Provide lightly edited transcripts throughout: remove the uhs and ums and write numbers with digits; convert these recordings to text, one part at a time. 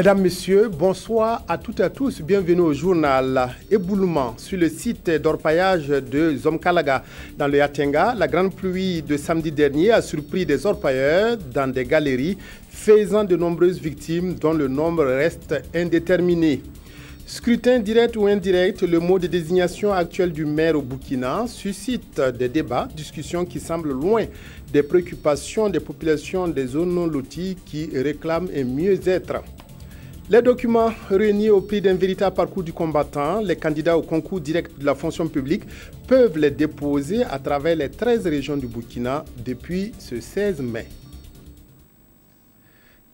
Mesdames, Messieurs, bonsoir à toutes et à tous. Bienvenue au journal Éboulement sur le site d'orpaillage de Zomkalaga. Dans le Yatenga, la grande pluie de samedi dernier a surpris des orpailleurs dans des galeries, faisant de nombreuses victimes dont le nombre reste indéterminé. Scrutin direct ou indirect, le mot de désignation actuel du maire au Burkina suscite des débats, discussions qui semblent loin des préoccupations des populations des zones non loties qui réclament un mieux-être. Les documents réunis au prix d'un véritable parcours du combattant, les candidats au concours direct de la fonction publique peuvent les déposer à travers les 13 régions du Burkina depuis ce 16 mai.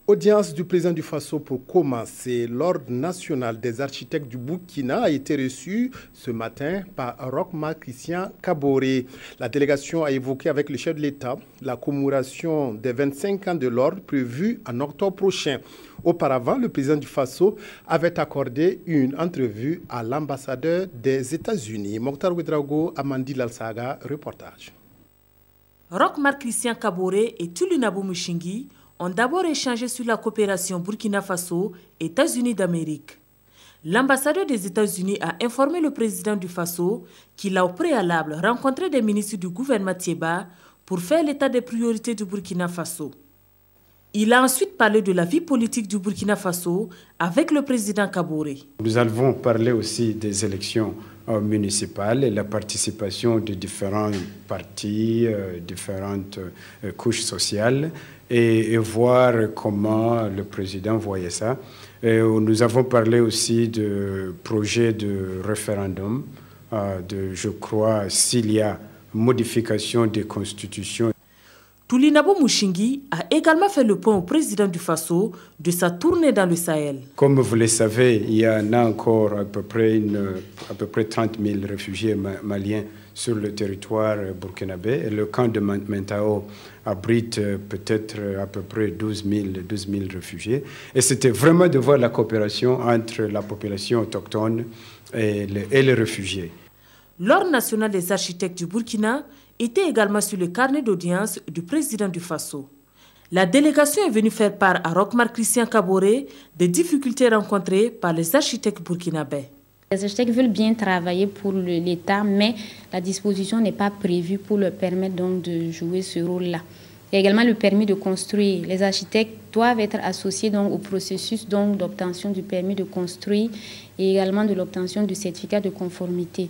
Audience du président du Faso pour commencer. L'Ordre national des architectes du Burkina a été reçu ce matin par Roch-Marc Christian Kaboré. La délégation a évoqué avec le chef de l'État la commémoration des 25 ans de l'Ordre prévue en octobre prochain. Auparavant, le président du Faso avait accordé une entrevue à l'ambassadeur des États-Unis. Mokhtar Ouedraogo, Amandi Lalsaga, reportage. Roch-Marc Christian Kaboré et Tulunabo Mushingi ont d'abord échangé sur la coopération Burkina Faso-États-Unis d'Amérique. L'ambassadeur des États-Unis a informé le président du Faso qu'il a au préalable rencontré des ministres du gouvernement Thiéba pour faire l'état des priorités du Burkina Faso. Il a ensuite parlé de la vie politique du Burkina Faso avec le président Kaboré. Nous avons parlé aussi des élections municipales et la participation de différents partis, différentes couches sociales et voir comment le président voyait ça. Et nous avons parlé aussi de projets de référendum, je crois, s'il y a modification des constitutions. Tulunabo Mushingi a également fait le point au président du Faso de sa tournée dans le Sahel. Comme vous le savez, il y en a encore à peu près 30 000 réfugiés maliens sur le territoire burkinabé. Et le camp de Mentao abrite peut-être à peu près 12 000 réfugiés. Et c'était vraiment de voir la coopération entre la population autochtone et les réfugiés. L'Ordre national des architectes du Burkina était également sur le carnet d'audience du président du Faso. La délégation est venue faire part à Roch-Marc Christian Kaboré des difficultés rencontrées par les architectes burkinabés. Les architectes veulent bien travailler pour l'État, mais la disposition n'est pas prévue pour leur permettre donc de jouer ce rôle-là. Il y a également le permis de construire. Les architectes doivent être associés donc au processus d'obtention du permis de construire et également de l'obtention du certificat de conformité.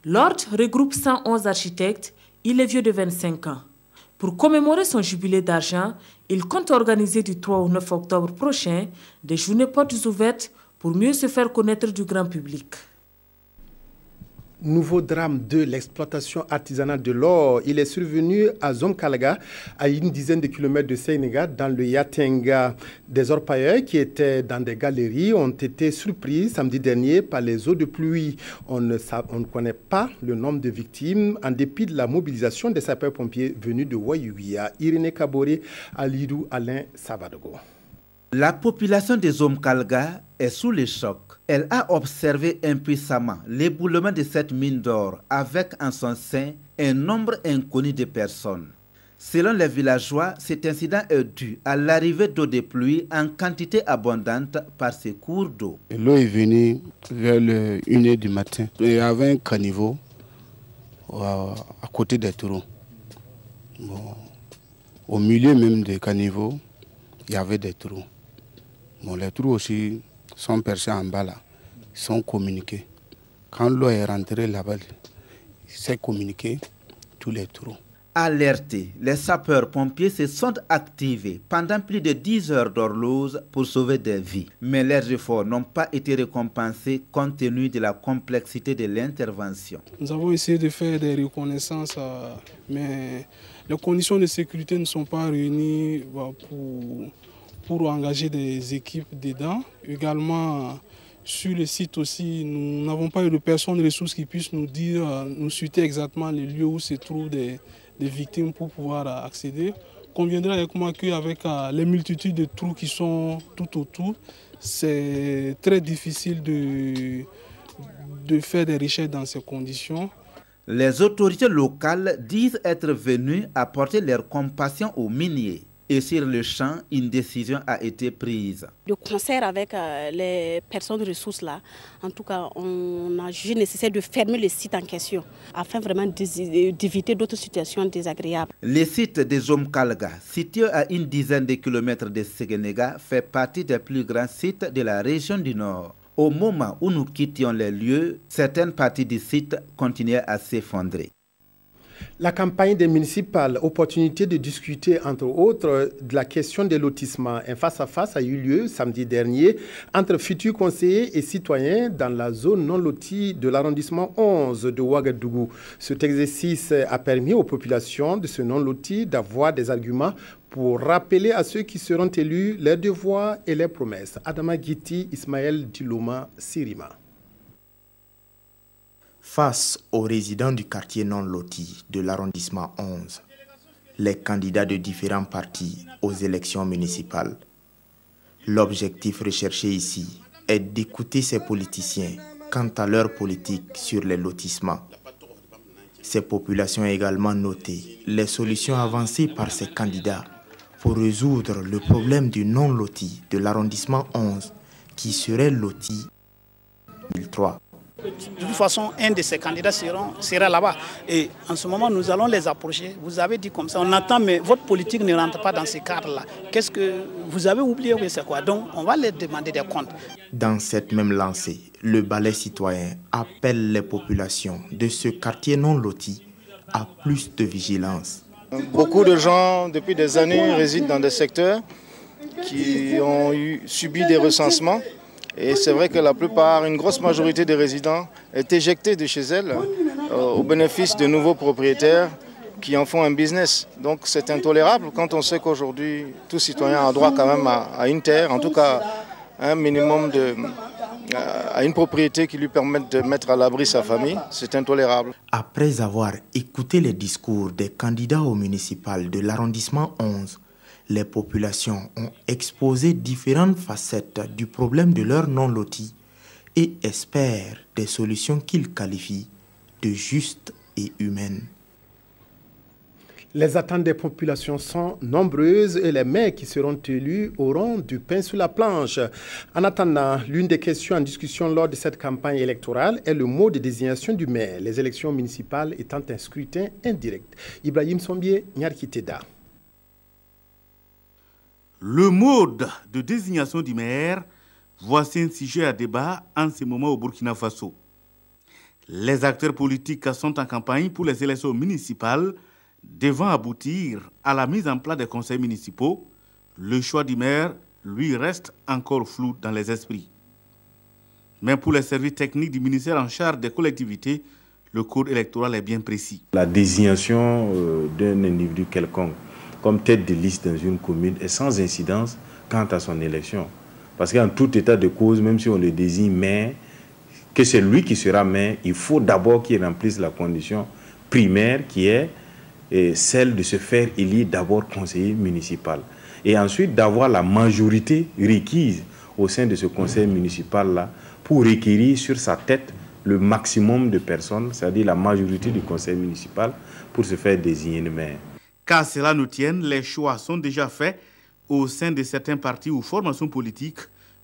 L'Ordre regroupe 111 architectes. Il est vieux de 25 ans. Pour commémorer son jubilé d'argent, il compte organiser du 3 au 9 octobre prochain des journées portes ouvertes pour mieux se faire connaître du grand public. Nouveau drame de l'exploitation artisanale de l'or. Il est survenu à Zomkalaga, à une dizaine de kilomètres de Sénéga, dans le Yatenga. Des orpailleurs qui étaient dans des galeries ont été surpris samedi dernier par les eaux de pluie. On ne connaît pas le nombre de victimes en dépit de la mobilisation des sapeurs-pompiers venus de Wayouia. Irénée Kaboré, Alidou Alain Savadogo. La population de Zomkalaga est sous le choc. Elle a observé impuissamment l'éboulement de cette mine d'or avec en son sein un nombre inconnu de personnes. Selon les villageois, cet incident est dû à l'arrivée d'eau de pluie en quantité abondante par ces cours d'eau. L'eau est venue vers 1h du matin. Il y avait un caniveau à côté des trous. Bon, au milieu même des caniveaux, il y avait des trous. Bon, les trous aussi sont percés en bas là, ils sont communiqués. Quand l'eau est rentrée là-bas, il s'est communiqué tous les trous. Alertés, les sapeurs-pompiers se sont activés pendant plus de 10 heures d'horloge pour sauver des vies. Mais leurs efforts n'ont pas été récompensés compte tenu de la complexité de l'intervention. Nous avons essayé de faire des reconnaissances, mais les conditions de sécurité ne sont pas réunies pour engager des équipes dedans. Également, sur le site aussi, nous n'avons pas eu de personnes ressources qui puissent nous dire, nous citer exactement les lieux où se trouvent des victimes pour pouvoir accéder. Conviendra avec moi qu'avec les multitudes de trous qui sont tout autour, c'est très difficile de faire des recherches dans ces conditions. Les autorités locales disent être venues apporter leur compassion aux miniers. Et sur le champ, une décision a été prise. De concert avec les personnes ressources là, en tout cas, on a jugé nécessaire de fermer le site en question afin vraiment d'éviter d'autres situations désagréables. Le site des Zomkalga, situé à une dizaine de kilomètres de Séguénéga, fait partie des plus grands sites de la région du Nord. Au moment où nous quittions les lieux, certaines parties du site continuaient à s'effondrer. La campagne des municipales, opportunité de discuter entre autres de la question des lotissements. Un face-à-face a eu lieu samedi dernier entre futurs conseillers et citoyens dans la zone non lotie de l'arrondissement 11 de Ouagadougou. Cet exercice a permis aux populations de ce non loti d'avoir des arguments pour rappeler à ceux qui seront élus leurs devoirs et leurs promesses. Adama Guiti, Ismaël Diloma, Sirima. Face aux résidents du quartier non loti de l'arrondissement 11, les candidats de différents partis aux élections municipales, l'objectif recherché ici est d'écouter ces politiciens quant à leur politique sur les lotissements. Ces populations ont également noté les solutions avancées par ces candidats pour résoudre le problème du non-loti de l'arrondissement 11 qui serait loti 2003. De toute façon, un de ces candidats sera là-bas. Et en ce moment, nous allons les approcher. Vous avez dit comme ça, on attend, mais votre politique ne rentre pas dans ces cadres-là. Qu'est-ce que vous avez oublié? C'est quoi? Donc, on va les demander des comptes. Dans cette même lancée, le balai citoyen appelle les populations de ce quartier non loti à plus de vigilance. Beaucoup de gens, depuis des années, résident dans des secteurs qui ont subi des recensements. Et c'est vrai que la plupart, une grosse majorité des résidents est éjectée de chez elles au bénéfice de nouveaux propriétaires qui en font un business. Donc c'est intolérable quand on sait qu'aujourd'hui, tout citoyen a droit quand même à une terre, en tout cas un minimum à une propriété qui lui permette de mettre à l'abri sa famille. C'est intolérable. Après avoir écouté les discours des candidats au municipal de l'arrondissement 11, les populations ont exposé différentes facettes du problème de leur non-loti et espèrent des solutions qu'ils qualifient de justes et humaines. Les attentes des populations sont nombreuses et les maires qui seront élus auront du pain sur la planche. En attendant, l'une des questions en discussion lors de cette campagne électorale est le mode de désignation du maire, les élections municipales étant un scrutin indirect. Ibrahim Sombié, Nyarkiteda. Le mode de désignation du maire, voici un sujet à débat en ce moment au Burkina Faso. Les acteurs politiques sont en campagne pour les élections municipales devant aboutir à la mise en place des conseils municipaux. Le choix du maire, lui, reste encore flou dans les esprits. Mais pour les services techniques du ministère en charge des collectivités, le code électoral est bien précis. La désignation d'un individu quelconque comme tête de liste dans une commune est sans incidence quant à son élection. Parce qu'en tout état de cause, même si on le désigne maire, que c'est lui qui sera maire, il faut d'abord qu'il remplisse la condition primaire qui est celle de se faire élire d'abord conseiller municipal. Et ensuite d'avoir la majorité requise au sein de ce conseil municipal-là pour requérir sur sa tête le maximum de personnes, c'est-à-dire la majorité du conseil municipal, pour se faire désigner le maire. Qu'à cela nous tienne, les choix sont déjà faits au sein de certains partis ou formations politiques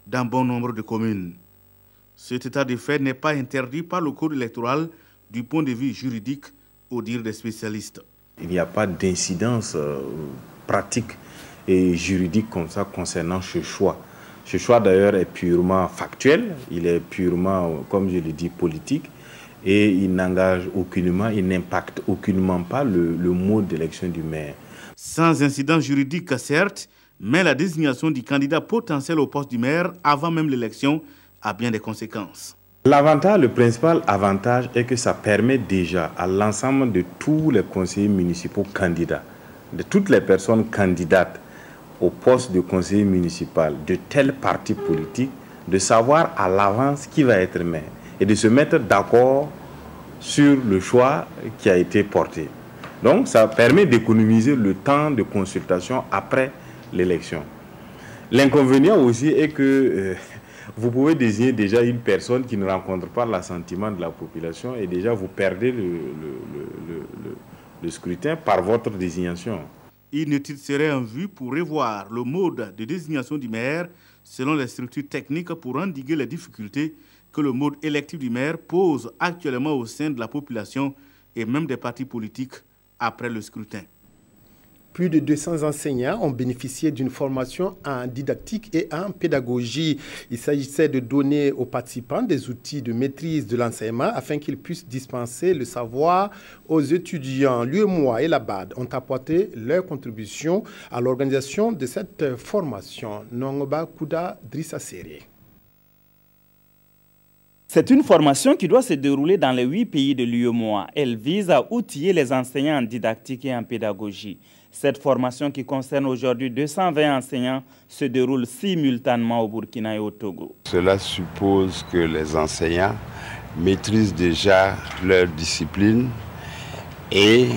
dans bon nombre de communes. Cet état de fait n'est pas interdit par le code électoral du point de vue juridique, au dire des spécialistes. Il n'y a pas d'incidence pratique et juridique comme ça concernant ce choix. Ce choix d'ailleurs est purement factuel, il est purement, comme je le dis, politique. Et il n'engage aucunement, il n'impacte aucunement pas le mode d'élection du maire. Sans incidence juridique, certes, mais la désignation du candidat potentiel au poste du maire avant même l'élection a bien des conséquences. L'avantage, le principal avantage est que ça permet déjà à l'ensemble de tous les conseillers municipaux candidats, de toutes les personnes candidates au poste de conseiller municipal de tel parti politique, de savoir à l'avance qui va être maire et de se mettre d'accord sur le choix qui a été porté. Donc ça permet d'économiser le temps de consultation après l'élection. L'inconvénient aussi est que vous pouvez désigner déjà une personne qui ne rencontre pas l'assentiment de la population et déjà vous perdez le scrutin par votre désignation. Une étude serait en vue pour revoir le mode de désignation du maire selon les structures techniques pour endiguer les difficultés que le mode électif du maire pose actuellement au sein de la population et même des partis politiques après le scrutin. Plus de 200 enseignants ont bénéficié d'une formation en didactique et en pédagogie. Il s'agissait de donner aux participants des outils de maîtrise de l'enseignement afin qu'ils puissent dispenser le savoir aux étudiants. L'UEMOA et la BAD ont apporté leur contribution à l'organisation de cette formation. Nongoba Kouda Drissa Séré. C'est une formation qui doit se dérouler dans les 8 pays de l'UEMOA. Elle vise à outiller les enseignants en didactique et en pédagogie. Cette formation qui concerne aujourd'hui 220 enseignants se déroule simultanément au Burkina et au Togo. Cela suppose que les enseignants maîtrisent déjà leur discipline et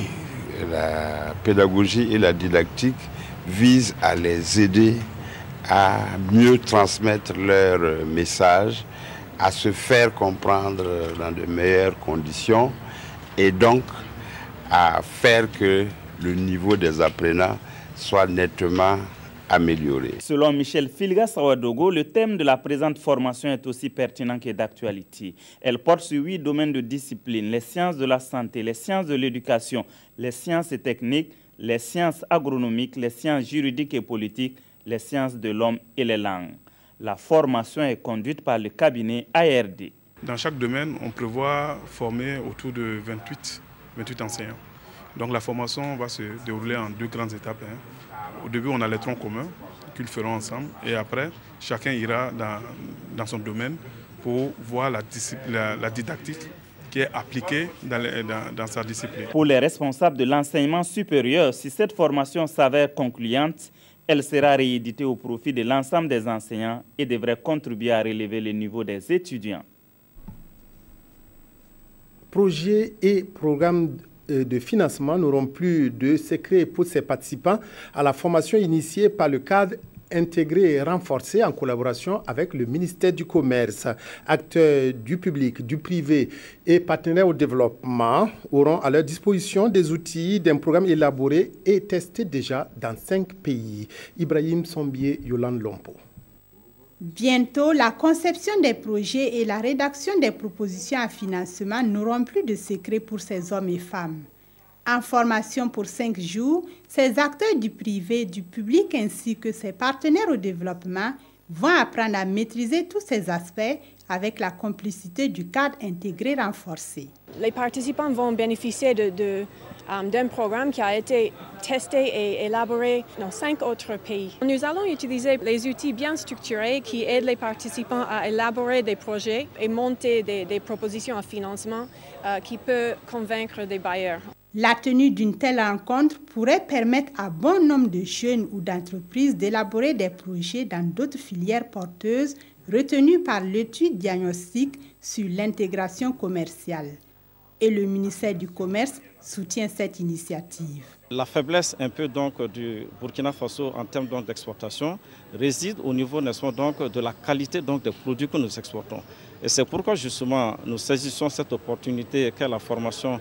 la pédagogie et la didactique visent à les aider à mieux transmettre leur message, à se faire comprendre dans de meilleures conditions et donc à faire que le niveau des apprenants soit nettement amélioré. Selon Michel Filga Sawadogo, le thème de la présente formation est aussi pertinent que d'actualité. Elle porte sur 8 domaines de discipline: les sciences de la santé, les sciences de l'éducation, les sciences et techniques, les sciences agronomiques, les sciences juridiques et politiques, les sciences de l'homme et les langues. La formation est conduite par le cabinet ARD. Dans chaque domaine, on prévoit former autour de 28 enseignants. Donc la formation va se dérouler en 2 grandes étapes. Au début, on a les troncs communs qu'ils feront ensemble. Et après, chacun ira dans son domaine pour voir la didactique qui est appliquée dans sa discipline. Pour les responsables de l'enseignement supérieur, si cette formation s'avère concluante, elle sera rééditée au profit de l'ensemble des enseignants et devrait contribuer à relever le niveau des étudiants. Projets et programmes de financement n'auront plus de secret pour ces participants à la formation initiée par le cadre intégré et renforcé en collaboration avec le ministère du Commerce. Acteurs du public, du privé et partenaires au développement auront à leur disposition des outils d'un programme élaboré et testé déjà dans 5 pays. Ibrahim Sombier, Yolande Lompo. Bientôt, la conception des projets et la rédaction des propositions à financement n'auront plus de secret pour ces hommes et femmes. En formation pour 5 jours, ces acteurs du privé, du public ainsi que ces partenaires au développement vont apprendre à maîtriser tous ces aspects avec la complicité du cadre intégré renforcé. Les participants vont bénéficier d'un programme qui a été testé et élaboré dans 5 autres pays. Nous allons utiliser les outils bien structurés qui aident les participants à élaborer des projets et monter des propositions à financement qui peuvent convaincre des bailleurs. La tenue d'une telle rencontre pourrait permettre à bon nombre de jeunes ou d'entreprises d'élaborer des projets dans d'autres filières porteuses retenues par l'étude diagnostique sur l'intégration commerciale. Et le ministère du Commerce soutient cette initiative. La faiblesse un peu donc du Burkina Faso en termes d'exportation réside au niveau donc de la qualité donc des produits que nous exportons. Et c'est pourquoi justement nous saisissons cette opportunité qu'est la formation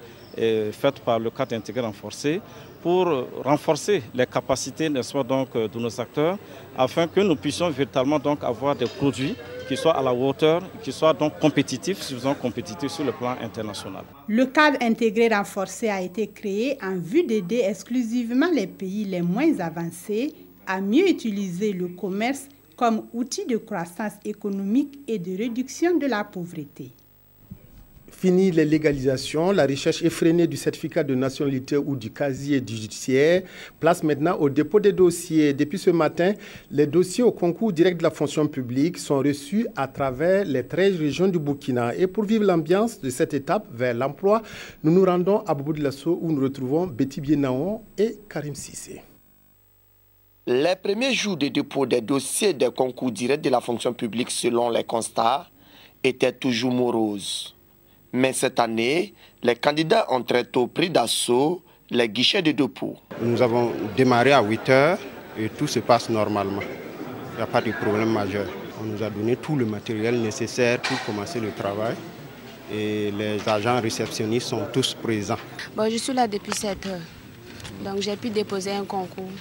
faite par le cadre intégré renforcé pour renforcer les capacités donc de nos acteurs afin que nous puissions véritablement donc avoir des produits qui soient à la hauteur, qui soient donc compétitifs, suffisamment compétitifs sur le plan international. Le cadre intégré renforcé a été créé en vue d'aider exclusivement les pays les moins avancés à mieux utiliser le commerce comme outil de croissance économique et de réduction de la pauvreté. Fini les légalisations, la recherche effrénée du certificat de nationalité ou du casier judiciaire. Place maintenant au dépôt des dossiers. Depuis ce matin, les dossiers au concours direct de la fonction publique sont reçus à travers les 13 régions du Burkina. Et pour vivre l'ambiance de cette étape vers l'emploi, nous nous rendons à Bobo Dioulasso où nous retrouvons Betty Bienaon et Karim Sissé. Les premiers jours de dépôt des dossiers des concours directs de la fonction publique selon les constats étaient toujours moroses. Mais cette année, les candidats ont très tôt pris d'assaut les guichets de dépôt. Nous avons démarré à 8 h et tout se passe normalement. Il n'y a pas de problème majeur. On nous a donné tout le matériel nécessaire pour commencer le travail. Et les agents réceptionnistes sont tous présents. Bon, je suis là depuis 7 h. Donc j'ai pu déposer un concours.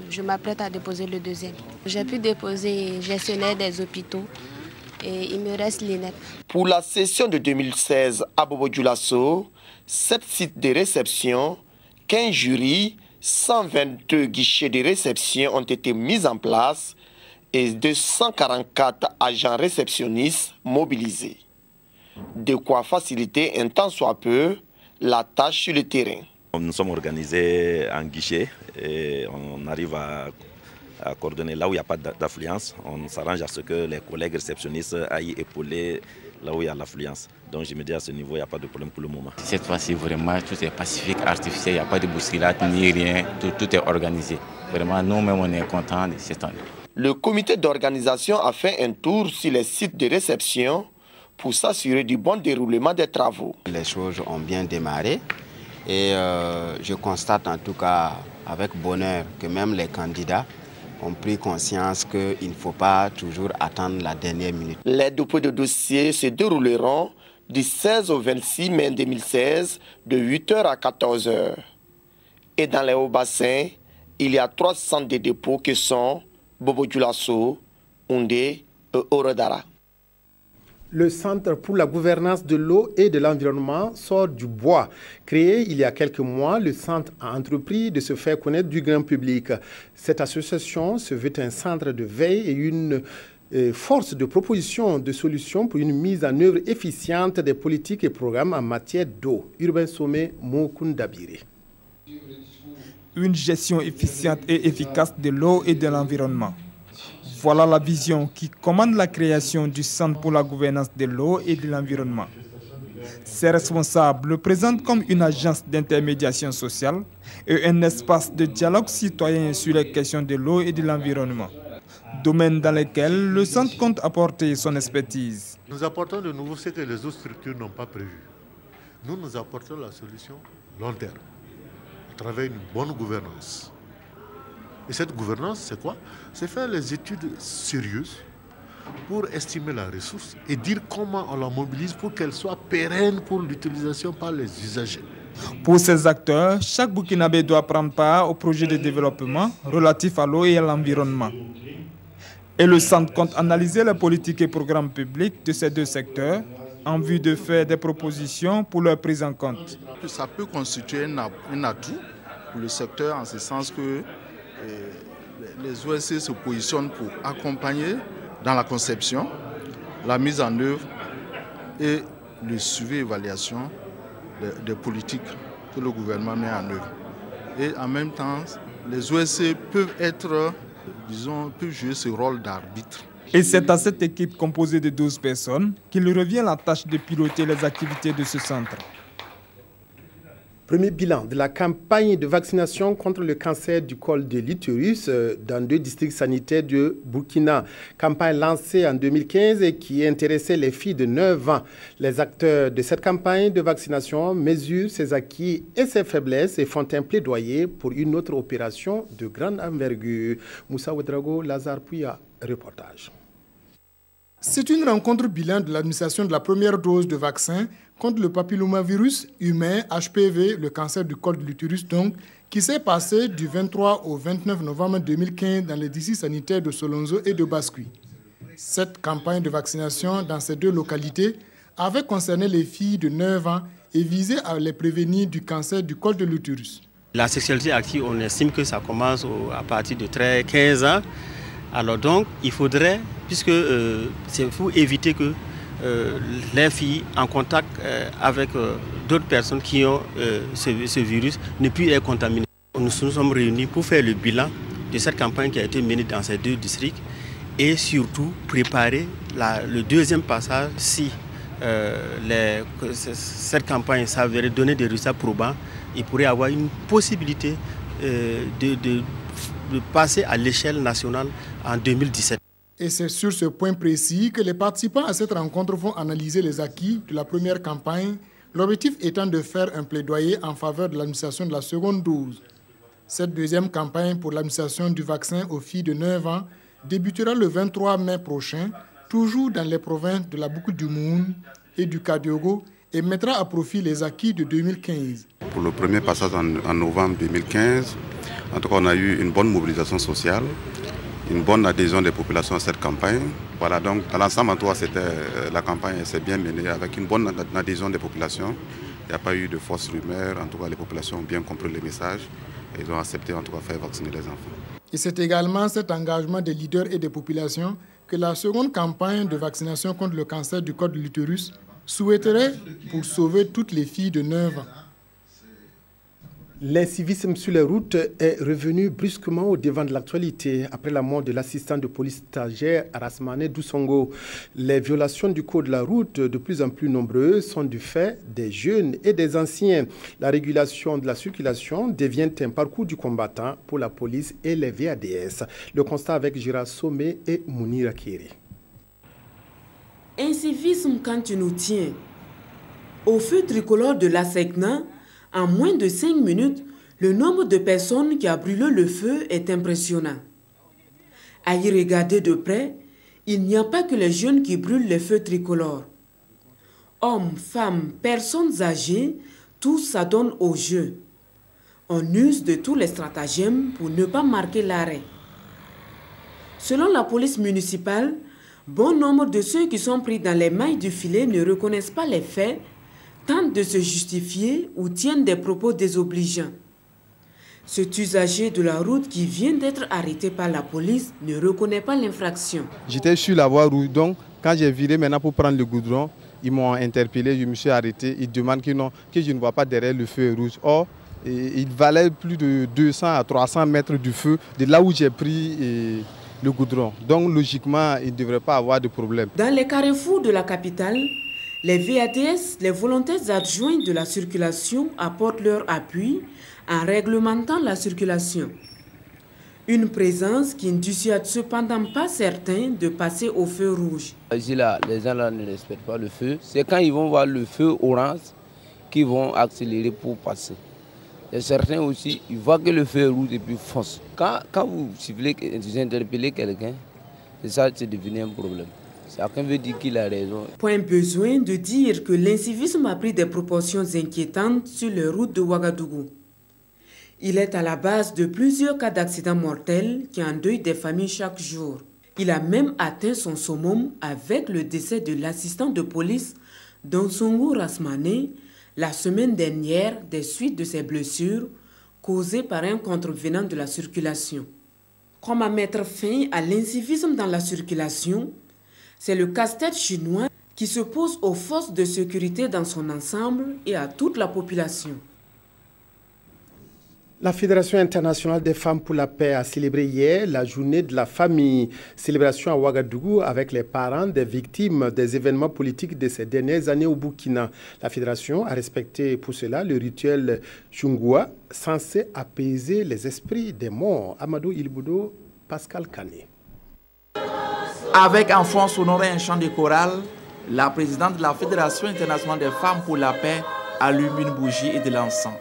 Je m'apprête à déposer le deuxième. J'ai pu déposer gestionnaire des hôpitaux et il me reste l'INEP. Pour la session de 2016 à Bobo-Dioulasso, 7 sites de réception, 15 jurys, 122 guichets de réception ont été mis en place et 244 agents réceptionnistes mobilisés. De quoi faciliter un tant soit peu la tâche sur le terrain. Nous sommes organisés en guichet et on arrive à coordonner là où il n'y a pas d'affluence. On s'arrange à ce que les collègues réceptionnistes aillent épauler là où il y a l'affluence. Donc je me dis à ce niveau, il n'y a pas de problème pour le moment. Cette fois-ci, vraiment, tout est pacifique, artificiel, il n'y a pas de bousculade ni rien, tout est organisé. Vraiment, nous-mêmes, on est contents de cette année. Le comité d'organisation a fait un tour sur les sites de réception pour s'assurer du bon déroulement des travaux. Les choses ont bien démarré et je constate en tout cas avec bonheur que même les candidats ont pris conscience qu'il ne faut pas toujours attendre la dernière minute. Les dépôts de dossiers se dérouleront du 16 au 26 mai 2016 de 8h à 14h. Et dans les hauts bassins, il y a 3 centres de dépôt qui sont Bobo-Dioulasso, Oundé et Orodara. Le Centre pour la gouvernance de l'eau et de l'environnement sort du bois. Créé il y a quelques mois, le centre a entrepris de se faire connaître du grand public. Cette association se veut un centre de veille et une force de proposition de solutions pour une mise en œuvre efficiente des politiques et programmes en matière d'eau. Urbain Sommet, Mokundabire. Une gestion efficiente et efficace de l'eau et de l'environnement. Voilà la vision qui commande la création du Centre pour la gouvernance de l'eau et de l'environnement. Ces responsables le présentent comme une agence d'intermédiation sociale et un espace de dialogue citoyen sur les questions de l'eau et de l'environnement, domaine dans lequel le centre compte apporter son expertise. Nous apportons de nouveau ce que les autres structures n'ont pas prévu. Nous apportons la solution long terme, à travers une bonne gouvernance. Et cette gouvernance, c'est quoi? C'est faire les études sérieuses pour estimer la ressource et dire comment on la mobilise pour qu'elle soit pérenne pour l'utilisation par les usagers. Pour ces acteurs, chaque Burkinabé doit prendre part au projet de développement relatif à l'eau et à l'environnement. Et le centre compte analyser les politiques et programmes publics de ces deux secteurs en vue de faire des propositions pour leur prise en compte. Ça peut constituer un atout pour le secteur en ce sens que les OSC se positionnent pour accompagner dans la conception, la mise en œuvre et le suivi et évaluation des politiques que le gouvernement met en œuvre. Et en même temps, les OSC peuvent jouer ce rôle d'arbitre. Et c'est à cette équipe composée de 12 personnes qu'il revient la tâche de piloter les activités de ce centre. Premier bilan de la campagne de vaccination contre le cancer du col de l'utérus dans 2 districts sanitaires de Burkina. Campagne lancée en 2015 et qui intéressait les filles de 9 ans. Les acteurs de cette campagne de vaccination mesurent ses acquis et ses faiblesses et font un plaidoyer pour une autre opération de grande envergure. Moussa Ouedraogo, Lazare Pouya, reportage. C'est une rencontre bilan de l'administration de la première dose de vaccin contre le papillomavirus humain HPV, le cancer du col de l'utérus donc, qui s'est passé du 23 au 29 novembre 2015 dans les districts sanitaires de Solonzo et de Bascui. Cette campagne de vaccination dans ces 2 localités avait concerné les filles de 9 ans et visait à les prévenir du cancer du col de l'utérus. La sexualité active, on estime que ça commence à partir de 15 ans. Alors donc, il faudrait, puisque c'est pour éviter que les filles en contact avec d'autres personnes qui ont ce virus ne puissent être contaminées. Nous nous sommes réunis pour faire le bilan de cette campagne qui a été menée dans ces 2 districts et surtout préparer le deuxième passage si cette campagne s'avérait donner des résultats probants. Il pourrait y avoir une possibilité de passer à l'échelle nationale en 2017. Et c'est sur ce point précis que les participants à cette rencontre vont analyser les acquis de la première campagne, l'objectif étant de faire un plaidoyer en faveur de l'administration de la seconde dose. Cette deuxième campagne pour l'administration du vaccin aux filles de 9 ans débutera le 23 mai prochain, toujours dans les provinces de la Boukou du Moun et du Kadiogo, et mettra à profit les acquis de 2015. Pour le premier passage en novembre 2015, en tout cas, on a eu une bonne mobilisation sociale, une bonne adhésion des populations à cette campagne. Voilà, donc à l'ensemble, en tout cas, la campagne s'est bien menée avec une bonne adhésion des populations. Il n'y a pas eu de fausses rumeurs, en tout cas, les populations ont bien compris les messages et ils ont accepté, en tout cas, de faire vacciner les enfants. Et c'est également cet engagement des leaders et des populations que la seconde campagne de vaccination contre le cancer du col de l'utérus souhaiterait pour sauver toutes les filles de 9 ans. L'incivisme sur les routes est revenu brusquement au devant de l'actualité après la mort de l'assistant de police stagiaire Rasmane Doussongo. Les violations du code de la route, de plus en plus nombreuses, sont du fait des jeunes et des anciens. La régulation de la circulation devient un parcours du combattant pour la police et les VADS. Le constat avec Gira Somé et Mounira Kiri. Incivisme quand tu nous tiens. Au feu tricolore de la SECNA, en moins de 5 minutes, le nombre de personnes qui a brûlé le feu est impressionnant. À y regarder de près, il n'y a pas que les jeunes qui brûlent les feux tricolores. Hommes, femmes, personnes âgées, tous s'adonnent au jeu. On use de tous les stratagèmes pour ne pas marquer l'arrêt. Selon la police municipale, bon nombre de ceux qui sont pris dans les mailles du filet ne reconnaissent pas les faits, tentent de se justifier ou tiennent des propos désobligeants. Cet usager de la route qui vient d'être arrêté par la police ne reconnaît pas l'infraction. J'étais sur la voie rouge, donc quand j'ai viré maintenant pour prendre le goudron, ils m'ont interpellé, je me suis arrêté. Ils demandent que je ne vois pas derrière le feu rouge. Or, il valait plus de 200 à 300 mètres du feu de là où j'ai pris le goudron. Donc logiquement, il ne devrait pas avoir de problème. Dans les carrefours de la capitale, les VADS, les volontaires adjoints de la circulation, apportent leur appui en réglementant la circulation. Une présence qui ne dissuade cependant pas certains de passer au feu rouge. Ici, là, les gens là ne respectent pas le feu. C'est quand ils vont voir le feu orange qu'ils vont accélérer pour passer. Et certains aussi, ils voient que le feu est rouge et puis foncent. Quand vous sifflez, vous interpellez quelqu'un, c'est devenu un problème. Chacun veut dire qu'il a raison. Point besoin de dire que l'incivisme a pris des proportions inquiétantes sur les routes de Ouagadougou. Il est à la base de plusieurs cas d'accidents mortels qui endeuillent des familles chaque jour. Il a même atteint son summum avec le décès de l'assistant de police Doussongo Rasmane la semaine dernière des suites de ses blessures causées par un contrevenant de la circulation. Comme à mettre fin à l'incivisme dans la circulation, c'est le casse-tête chinois qui se pose aux forces de sécurité dans son ensemble et à toute la population. La Fédération internationale des femmes pour la paix a célébré hier la journée de la famille. Célébration à Ouagadougou avec les parents des victimes des événements politiques de ces dernières années au Burkina. La Fédération a respecté pour cela le rituel Chungwa, censé apaiser les esprits des morts. Amadou Ilboudo, Pascal Kané. Avec en fond sonore un chant de chorale, la présidente de la Fédération internationale des femmes pour la paix allume une bougie et de l'encens.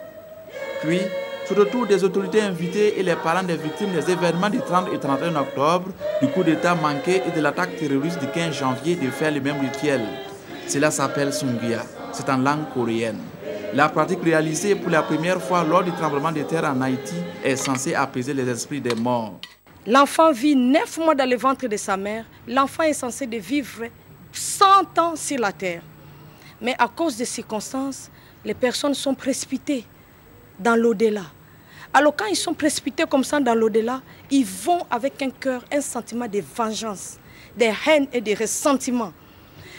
Puis, sous le tour des autorités invitées et les parents des victimes des événements du 30 et 31 octobre, du coup d'État manqué et de l'attaque terroriste du 15 janvier, de faire le même rituel. Cela s'appelle Sungya, c'est en langue coréenne. La pratique réalisée pour la première fois lors du tremblement de terre en Haïti est censée apaiser les esprits des morts. L'enfant vit 9 mois dans le ventre de sa mère. L'enfant est censé de vivre 100 ans sur la terre. Mais à cause des circonstances, les personnes sont précipitées dans l'au-delà. Alors quand ils sont précipités comme ça dans l'au-delà, ils vont avec un cœur, un sentiment de vengeance, de haine et de ressentiment.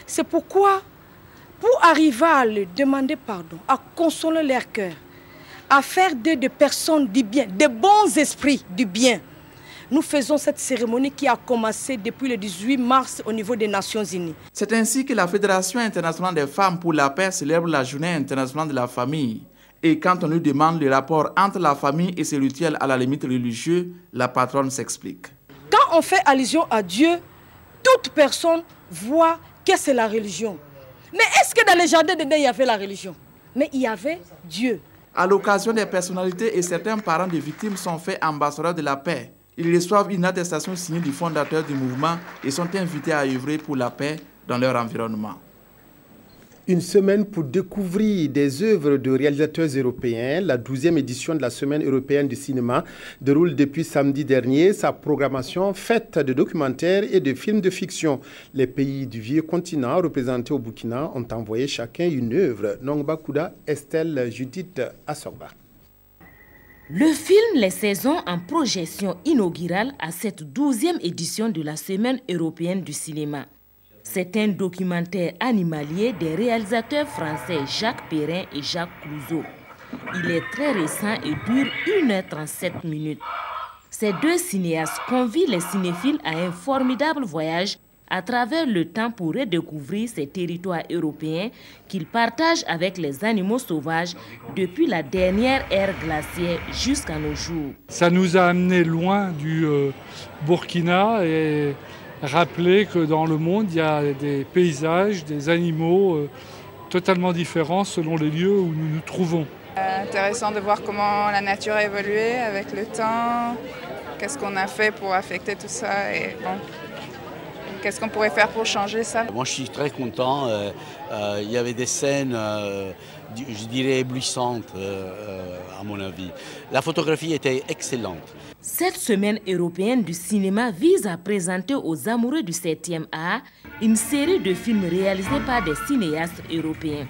C'est pourquoi, pour arriver à leur demander pardon, à consoler leur cœur, à faire d'eux des personnes du bien, des bons esprits du bien, nous faisons cette cérémonie qui a commencé depuis le 18 mars au niveau des Nations Unies. C'est ainsi que la Fédération internationale des femmes pour la paix célèbre la journée internationale de la famille. Et quand on lui demande le rapport entre la famille et ses rituels à la limite religieux, la patronne s'explique. Quand on fait allusion à Dieu, toute personne voit que c'est la religion. Mais est-ce que dans les jardins d'Éden, il y avait la religion? Mais il y avait Dieu. À l'occasion des personnalités et certains parents des victimes sont faits ambassadeurs de la paix. Ils reçoivent une attestation signée du fondateur du mouvement et sont invités à œuvrer pour la paix dans leur environnement. Une semaine pour découvrir des œuvres de réalisateurs européens. La 12e édition de la Semaine européenne du cinéma déroule depuis samedi dernier sa programmation faite de documentaires et de films de fiction. Les pays du vieux continent représentés au Burkina ont envoyé chacun une œuvre. Nongba Kouda, Estelle Judith Assogba. Le film Les Saisons en projection inaugurale à cette 12e édition de la Semaine européenne du cinéma. C'est un documentaire animalier des réalisateurs français Jacques Perrin et Jacques Clouzot. Il est très récent et dure 1h37 minutes. Ces deux cinéastes convient les cinéphiles à un formidable voyage à travers le temps pour redécouvrir ces territoires européens qu'ils partagent avec les animaux sauvages depuis la dernière ère glaciaire jusqu'à nos jours. Ça nous a amené loin du Burkina et rappeler que dans le monde, il y a des paysages, des animaux totalement différents selon les lieux où nous nous trouvons. Intéressant de voir comment la nature a évolué avec le temps, qu'est-ce qu'on a fait pour affecter tout ça et bon, qu'est-ce qu'on pourrait faire pour changer ça. Moi je suis très content, il y avait des scènes, je dirais éblouissantes à mon avis. La photographie était excellente. Cette semaine européenne du cinéma vise à présenter aux amoureux du 7e art une série de films réalisés par des cinéastes européens.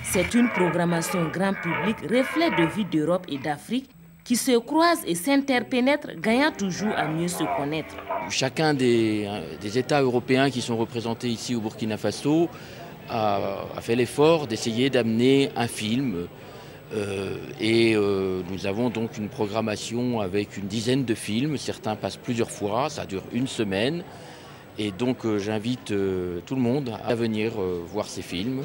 C'est une programmation grand public, reflet de vie d'Europe et d'Afrique, qui se croisent et s'interpénètrent, gagnant toujours à mieux se connaître. Chacun des États européens qui sont représentés ici au Burkina Faso a fait l'effort d'essayer d'amener un film. Nous avons donc une programmation avec une dizaine de films. Certains passent plusieurs fois, ça dure une semaine. Et donc j'invite tout le monde à venir voir ces films.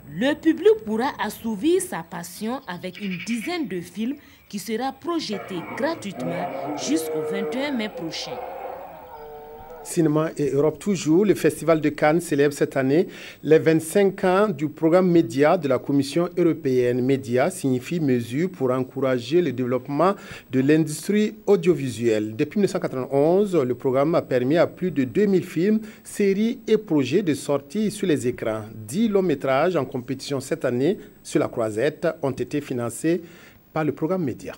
Le public pourra assouvir sa passion avec une dizaine de films qui sera projeté gratuitement jusqu'au 21 mai prochain. Cinéma et Europe toujours, le Festival de Cannes célèbre cette année les 25 ans du programme Média de la Commission européenne. Média signifie mesure pour encourager le développement de l'industrie audiovisuelle. Depuis 1991, le programme a permis à plus de 2000 films, séries et projets de sortir sur les écrans. 10 longs métrages en compétition cette année sur la croisette ont été financés par le programme Média.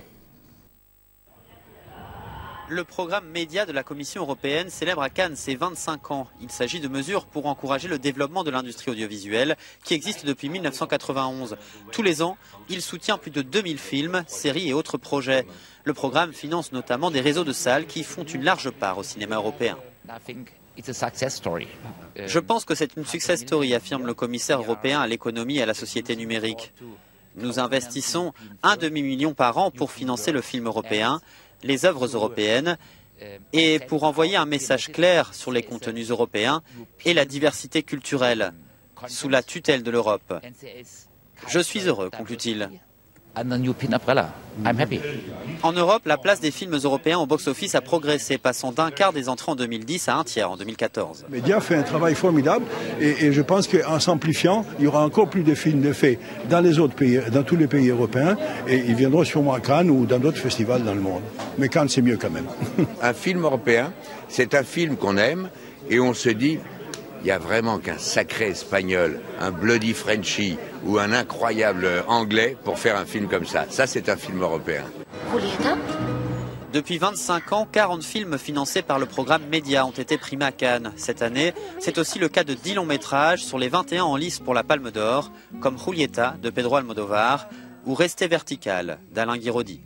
Le programme Média de la Commission européenne célèbre à Cannes ses 25 ans. Il s'agit de mesures pour encourager le développement de l'industrie audiovisuelle qui existe depuis 1991. Tous les ans, il soutient plus de 2000 films, séries et autres projets. Le programme finance notamment des réseaux de salles qui font une large part au cinéma européen. Je pense que c'est une success story, affirme le commissaire européen à l'économie et à la société numérique. Nous investissons 1 demi-million par an pour financer le film européen, les œuvres européennes et pour envoyer un message clair sur les contenus européens et la diversité culturelle sous la tutelle de l'Europe. Je suis heureux, conclut-il. En Europe, la place des films européens au box-office a progressé, passant d'un quart des entrées en 2010 à un tiers en 2014. Média fait un travail formidable et je pense qu'en s'amplifiant, il y aura encore plus de films de faits dans les autres pays, dans tous les pays européens, et ils viendront sûrement à Cannes ou dans d'autres festivals dans le monde. Mais Cannes, c'est mieux quand même. Un film européen, c'est un film qu'on aime et on se dit, il n'y a vraiment qu'un sacré espagnol, un bloody Frenchy ou un incroyable anglais pour faire un film comme ça. Ça, c'est un film européen. Depuis 25 ans, 40 films financés par le programme Média ont été primés à Cannes. Cette année, c'est aussi le cas de 10 longs métrages sur les 21 en lice pour la Palme d'Or, comme Julieta de Pedro Almodovar ou Rester vertical d'Alain Guiraudy.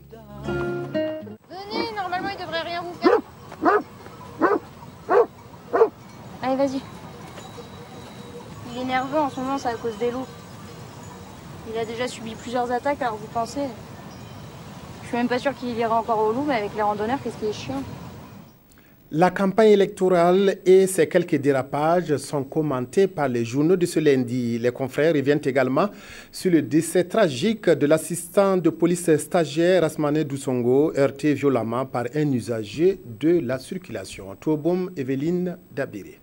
Venez, normalement il devrait rien vous faire. Allez, vas-y. Il est nerveux en ce moment, c'est à cause des loups. Il a déjà subi plusieurs attaques, alors vous pensez. Je suis même pas sûre qu'il ira encore au loup, mais avec les randonneurs, qu'est-ce qui est chiant. La campagne électorale et ses quelques dérapages sont commentés par les journaux de ce lundi. Les confrères reviennent également sur le décès tragique de l'assistant de police stagiaire Asmane Doussongo, heurté violemment par un usager de la circulation. Touboum, Evelyne Dabiré.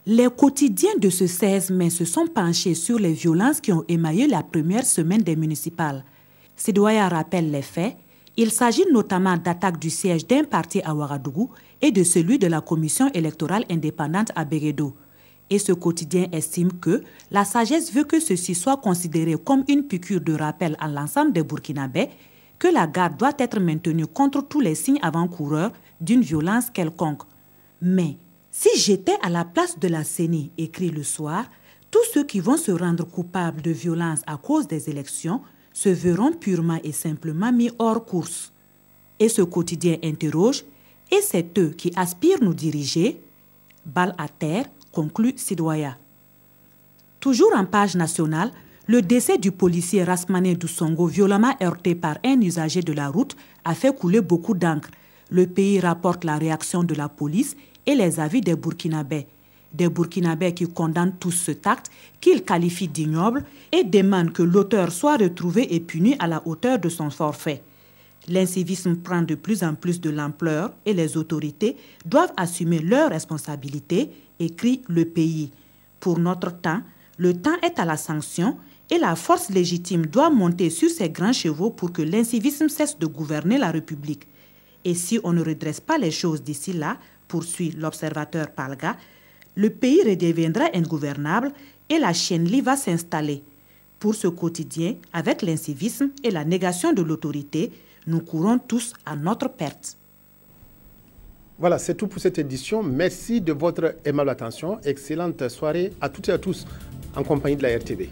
Les quotidiens de ce 16 mai se sont penchés sur les violences qui ont émaillé la première semaine des municipales. Sidoya rappelle les faits. Il s'agit notamment d'attaques du siège d'un parti à Ouagadougou et de celui de la commission électorale indépendante à Béguédo. Et ce quotidien estime que la sagesse veut que ceci soit considéré comme une piqûre de rappel à l'ensemble des Burkinabés, que la garde doit être maintenue contre tous les signes avant-coureurs d'une violence quelconque. Mais si j'étais à la place de la CENI, écrit le soir, tous ceux qui vont se rendre coupables de violence à cause des élections se verront purement et simplement mis hors course. Et ce quotidien interroge, et c'est eux qui aspirent nous diriger, balle à terre, conclut Sidoya. Toujours en page nationale, le décès du policier Rasmane Doussongo, violemment heurté par un usager de la route, a fait couler beaucoup d'encre. Le pays rapporte la réaction de la police et les avis des Burkinabés. Des Burkinabés qui condamnent tous cet acte, qu'ils qualifient d'ignoble et demandent que l'auteur soit retrouvé et puni à la hauteur de son forfait. L'incivisme prend de plus en plus de l'ampleur et les autorités doivent assumer leurs responsabilités, écrit le pays. Pour notre temps, le temps est à la sanction et la force légitime doit monter sur ses grands chevaux pour que l'incivisme cesse de gouverner la République. Et si on ne redresse pas les choses d'ici là, poursuit l'observateur Palga, le pays redeviendra ingouvernable et la chienlit va s'installer. Pour ce quotidien, avec l'incivisme et la négation de l'autorité, nous courons tous à notre perte. Voilà, c'est tout pour cette édition. Merci de votre aimable attention. Excellente soirée à toutes et à tous en compagnie de la RTV.